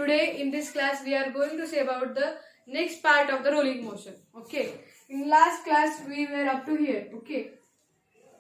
today in this class we are going to say about the next part of the rolling motion. Okay, in last class we were up to here. Okay,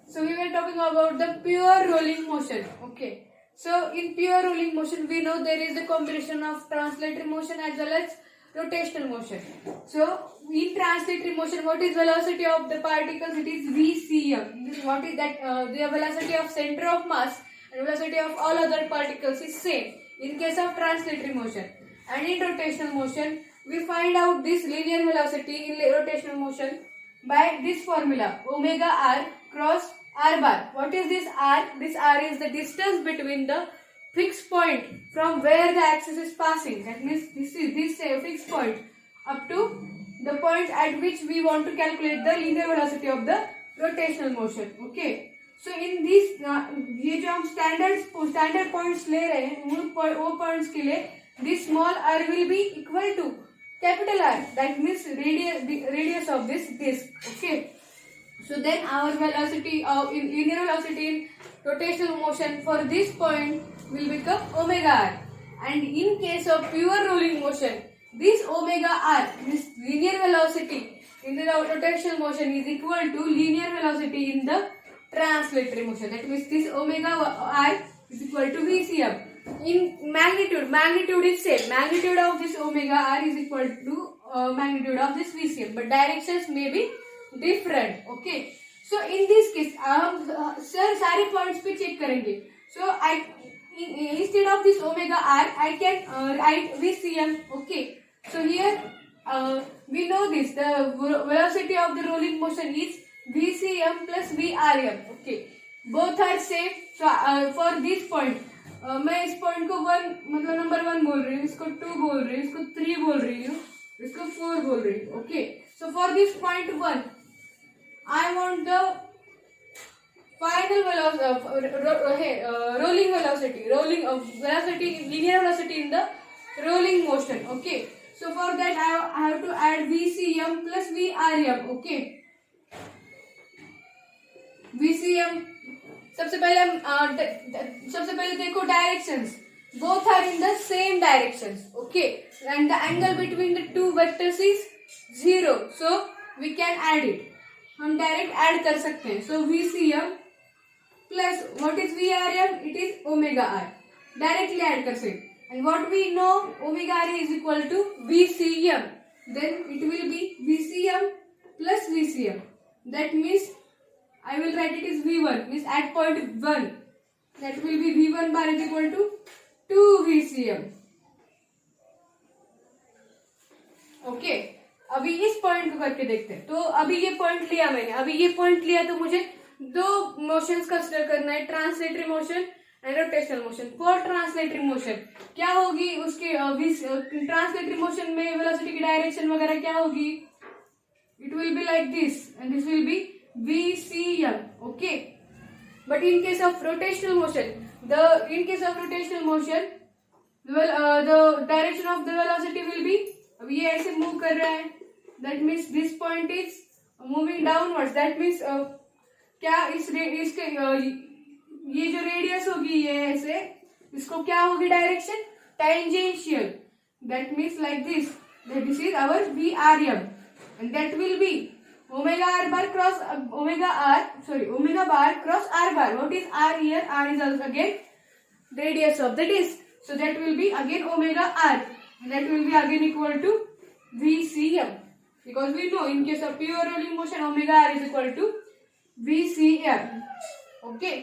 so we were talking about the pure rolling motion. Okay, so in pure rolling motion we know there is the combination of translatory motion as well as rotational motion. So in translatory motion, what is velocity of the particles? It is VCM. What is that? The velocity of center of mass and velocity of all other particles is same in case of translatory motion. And in rotational motion, we find out this linear velocity in rotational motion by this formula, omega r cross r bar. What is this r? This r is the distance between the fixed point from where the axis is passing. That means this is this fixed point up to the point at which we want to calculate the linear velocity of the rotational motion. Okay. So in this ये जो हम standard points ले रहे हैं वो points के लिए this small r will be equal to capital R. That means radius of this disc. Okay. So then our velocity of in linear velocity in rotational motion for this point will become omega r. And in case of pure rolling motion, this omega r, this linear velocity in the rotational motion is equal to linear velocity in the translatory motion. That means this omega r is equal to VCM. In magnitude is same. Magnitude of this omega r is equal to magnitude of this VCM, but directions may be different. Okay. So in this case, sir सारे points पे check करेंगे. So instead of this omega r, I can write VCM. Okay. So here we know this. The velocity of the rolling motion is VCM plus VRM. Okay. Both are same. So for this point, मैं इस point को 1 मतलब number 1 बोल रही हूँ, इसको 2 बोल रही हूँ, इसको 3 बोल रही हूँ, इसको 4 बोल रही हूँ. Okay. So for this point 1, I want the final rolling velocity, linear velocity in the rolling motion. Okay. So for that I have to add VCM plus VRM. Okay. VCM. सबसे पहले देखो directions. Both are in the same directions. Okay. And the angle between the two vectors is 0. So we can add it. हम direct add कर सकते हैं. So VCM plus what is VRM? It is omega R. Directly add कर सकते. And what we know, omega R is equal to VCM. Then it will be VCM plus VCM. That means I will write it is V1. Means at point 1 that will be V1 bar is equal to 2 VCM. Okay. अभी इस point को करके देखते हैं. तो अभी ये point लिया मैंने. अभी ये पॉइंट लिया तो मुझे दो मोशंस कंसीडर करना है, translatory motion and rotational motion. For translatory motion क्या होगी, उसके ट्रांसलेटरी मोशन में वेलोसिटी की डायरेक्शन वगैरह क्या होगी? It will be like this and this will be VCM. Okay. But in case of rotational motion, the direction of the velocity will B, अब ये ऐसे मूव कर रहा है. That means this point is moving downwards. That means क्या इसके ये जो रेडियस होगी ये ऐसे, इसको क्या होगी direction? Tangential. That means like this. This is our VRM and that will be omega bar cross omega bar cross r bar. What is r here? R is again radius of the disc. So that will be again omega r. That will be again equal to VCM, because we know in case of pure rolling motion omega r is equal to VCM. Okay.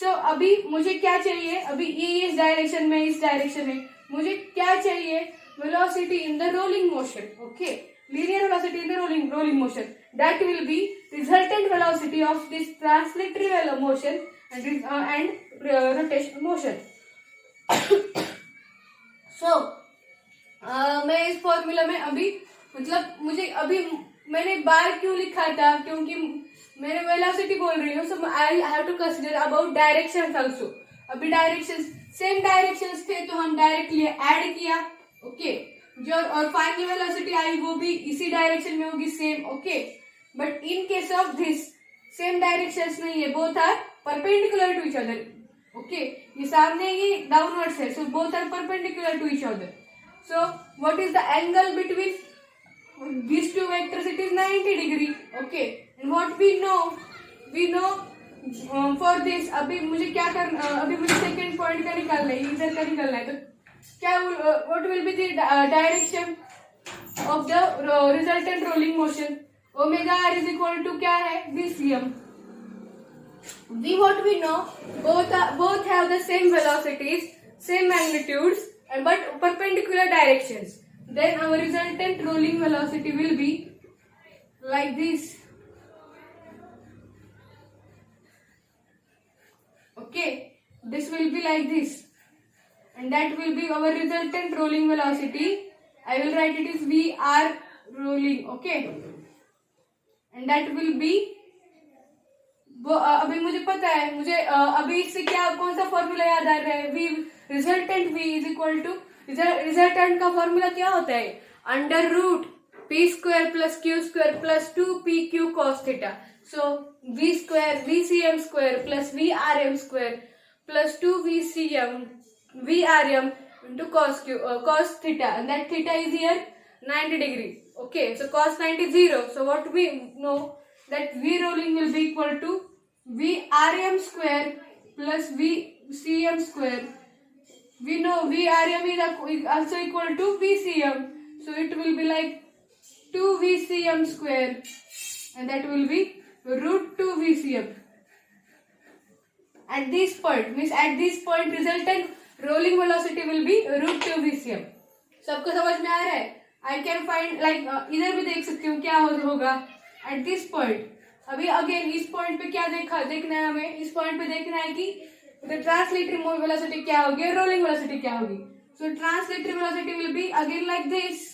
So अभी मुझे क्या चाहिए? अभी इस direction में, इस direction में मुझे क्या चाहिए? Velocity in the rolling motion. Okay. Linear velocity in the rolling motion. That will be resultant velocity of this translatory motion and rotational motion. So मैं इस फॉर्मूला में अभी मतलब मुझे अभी मैंने बार क्यों लिखा था? क्योंकि मैंने वेलोसिटी बोल रही हूँ. So I have to consider about directions also. अभी डायरेक्शंस सेम डायरेक्शंस थे तो हम डायरेक्टली ऐड किया. ओके. जो और फाइनल वेलोसिटी आई वो भी इसी डायरेक्शन में होगी, same. Okay. But in case of this same directions नहीं है. Both are perpendicular to each other. Okay. ये सामने ये डाउनवर्ड्स है. So both are perpendicular to each other. So what is the angle between these two vectors? It is 90 degree. Okay, and what we know for this, अभी मुझे क्या करना, अभी मुझे सेकेंड पॉइंट का निकालना है, इधर का निकालना है, तो क्या what will be the direction of the resultant rolling motion? Omega R is equal to क्या है? VCM. What we know, both have the same velocities, same magnitudes, but perpendicular directions. Then our resultant rolling velocity will be like this. Okay, this will be like this, and that will be our resultant rolling velocity. I will write it as VR rolling. Okay, and that will be, अभी मुझे पता है, मुझे अभी इससे क्या, कौन सा फॉर्मूला याद आ रहा है? V resultant V is equal to, resultant का फॉर्मूला क्या होता है? Under root P square plus Q square plus 2PQ cos theta. So V square VCM square plus VRM square plus 2VCM VRM into cos theta, and that theta is here 90 degree. Okay, so cos 90 is 0. So what we know, that V rolling will be equal to VRM square plus VCM square. We know VRM is also equal to VCM, so it will be like 2VCM square, and that will be root 2 VCM. At this point resultant rolling velocity will be root 2 VCM. सबको समझ में आ रहा है? I can find इधर भी देख सकती हूँ क्या होगा at this point. अभी अगेन इस पॉइंट पे क्या देखना है हमें? इस पॉइंट पे देखना है कि ट्रांसलेटरी वेलोसिटी क्या होगी, रोलिंग वेलोसिटी क्या होगी. So translatory velocity will be again like this.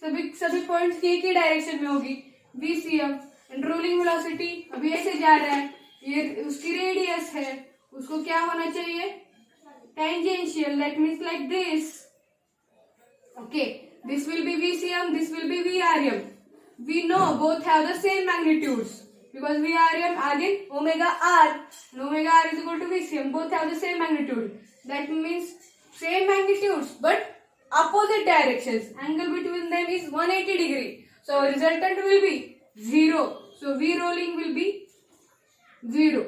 सभी पॉइंट्स की एक ही डायरेक्शन में होगी, VCM. एंड रोलिंग वेलोसिटी अभी ऐसे जा रहा है, ये उसकी रेडियस है, उसको क्या होना चाहिए? Tangential. That means like this. Okay, this will be VCM, this will be VRM. We know both have the same magnitudes because VRM again omega R, and omega R is equal to VCM. Both have the same magnitude. That means same magnitudes but opposite directions. Angle between them is 180 degree. So resultant will be 0. So V rolling will be 0.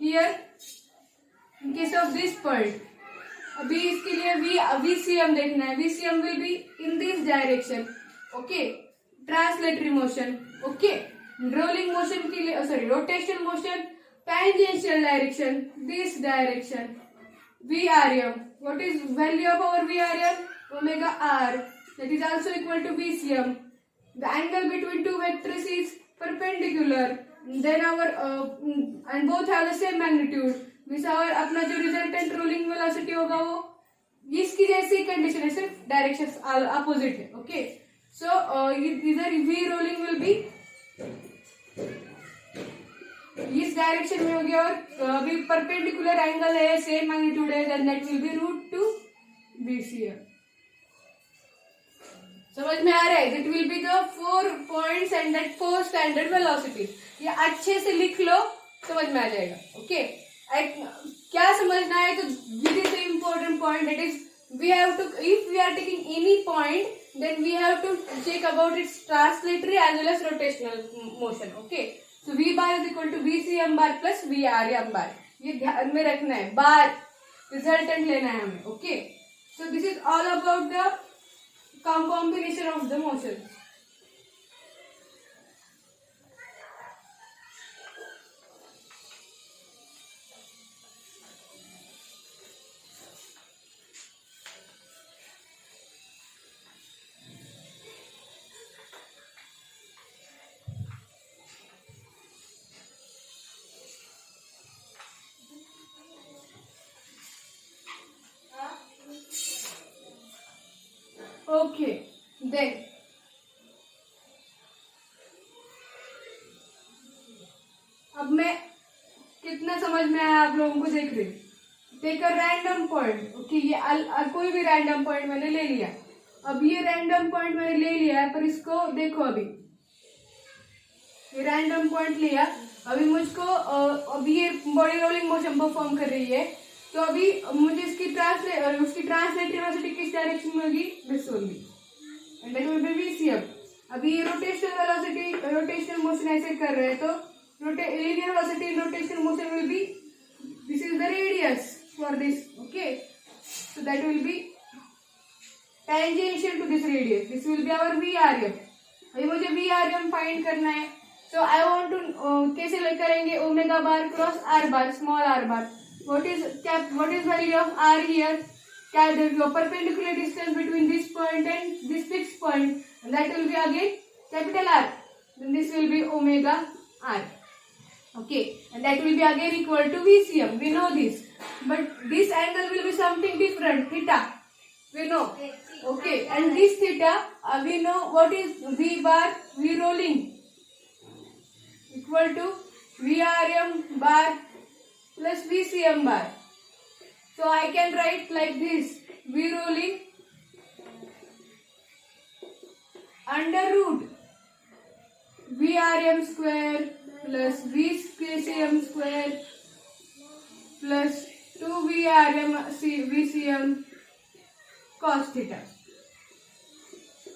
Here, in case of this point, अभी इसके लिए VCM देखना है. VCM will be in this direction. Okay, translatory motion. Okay, rolling motion के लिए rotational motion, tangential direction, this direction. VRM, what is value of our VRM? Omega R, that is also equal to VCM. The angle between two vectors is perpendicular. Then our and both have the same magnitude. Means our अपना जो resultant rolling velocity होगा वो इसकी जैसी condition है, सिर्फ direction opposite है. Okay, so इधर V rolling will be इस डायरेक्शन में होगी, और अभी परपेंडिकुलर एंगल है, सेम मैग्नीट्यूड है, then that will be root 2 VCM. समझ में आ रहा है? It will be the 4 points and that 4 standard velocity. ये अच्छे से लिख लो, समझ में आ जाएगा. ओके, क्या समझना है? तो this is the important point, that is we have to, if we are taking any point, then we have to check about its translatory as well as rotational motion. Okay, so V bar is equal to VCM bar plus VRM bar. ये ध्यान में रखना है, बार resultant लेना है हमें. Okay, so this is all about the combination of the motion. Okay, then अब मैं कितना समझ में आया आप लोगों को देख रही. Take a random point. Okay, ये कोई भी रैंडम पॉइंट मैंने ले लिया. अब ये रैंडम पॉइंट मैंने ले लिया है, पर इसको देखो, अभी ये रैंडम पॉइंट लिया, अभी मुझको अभी ये बॉडी रोलिंग मोशन परफॉर्म कर रही है, तो अभी मुझे उसकी ट्रांसलेटरी वेलोसिटी किस डायरेक्शन में होगी, this only, and that will be VCM. अभी ये रोटेशनल मोशन ऐसे कर रहे हैं, तो linear velocity in rotational motion will be, this is the radius for this, okay, so that will be tangential to this radius, this will be our VRM. अभी मुझे VRM find करना है, so I want to कैसे करेंगे, omega bar cross R bar, small are bar. What is value of R here? The perpendicular distance between this point and this fixed point, and that will be again capital R. Then this will be omega R. Okay, and that will be again equal to VCM. We know this, but this angle will be something different, theta. We know. Okay, and this theta, we know what is V bar, V rolling, equal to VRM bar plus VCM bar. So I can write like this, V rolling under root VRM square plus VCM square plus 2 VCM cos theta.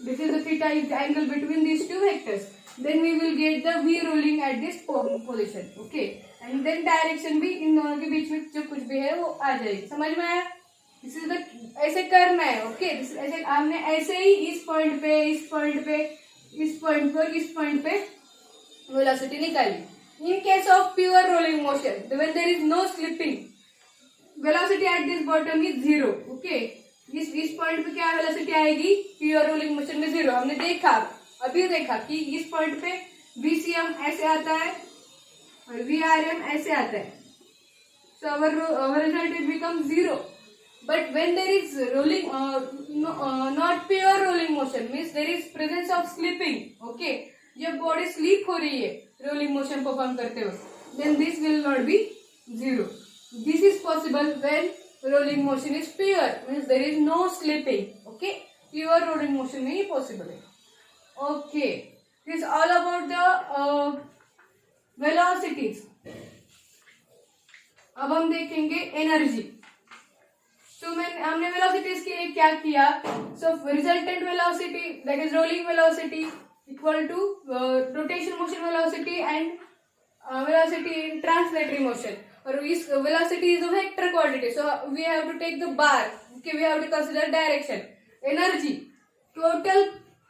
This is the theta is the angle between these two vectors. Then we will get the V rolling at this position. Okay. And then direction भी इन दोनों के बीच में जो कुछ भी है वो आ जाएगी. समझ में आया? This is the ऐसे करना है. Okay. ऐसे हमने ऐसे ही इस पॉइंट पे, इस पॉइंट पे, इस पॉइंट पर, इस पॉइंट पे वेलोसिटी निकाली. In case of pure rolling motion, when there is no slipping, velocity at this bottom is 0. Okay. इस पॉइंट पे क्या वेलोसिटी आएगी, प्योर रोलिंग मोशन में 0. हमने देखा, अभी देखा कि इस पॉइंट पे VCM ऐसे आता है और VRM ऐसे आता है. So our result will become 0. But when there is rolling, not pure rolling motion, means there is presence of slipping. Okay, जब बॉडी स्लीप हो रही है रोलिंग मोशन परफॉर्म करते हुए, then this will not be 0. This is possible when rolling motion is pure, means there is no slipping. Okay, pure rolling motion में ही possible है. Okay, this is all about the velocities. अब हम देखेंगे energy. तो हमने velocities के लिए क्या किया. So resultant velocity, that is rolling velocity, equal to rotation motion velocity and velocity in translatory motion. और इस velocity is a vector quantity, so we have to take the bar. Okay, we have to consider direction. Energy, total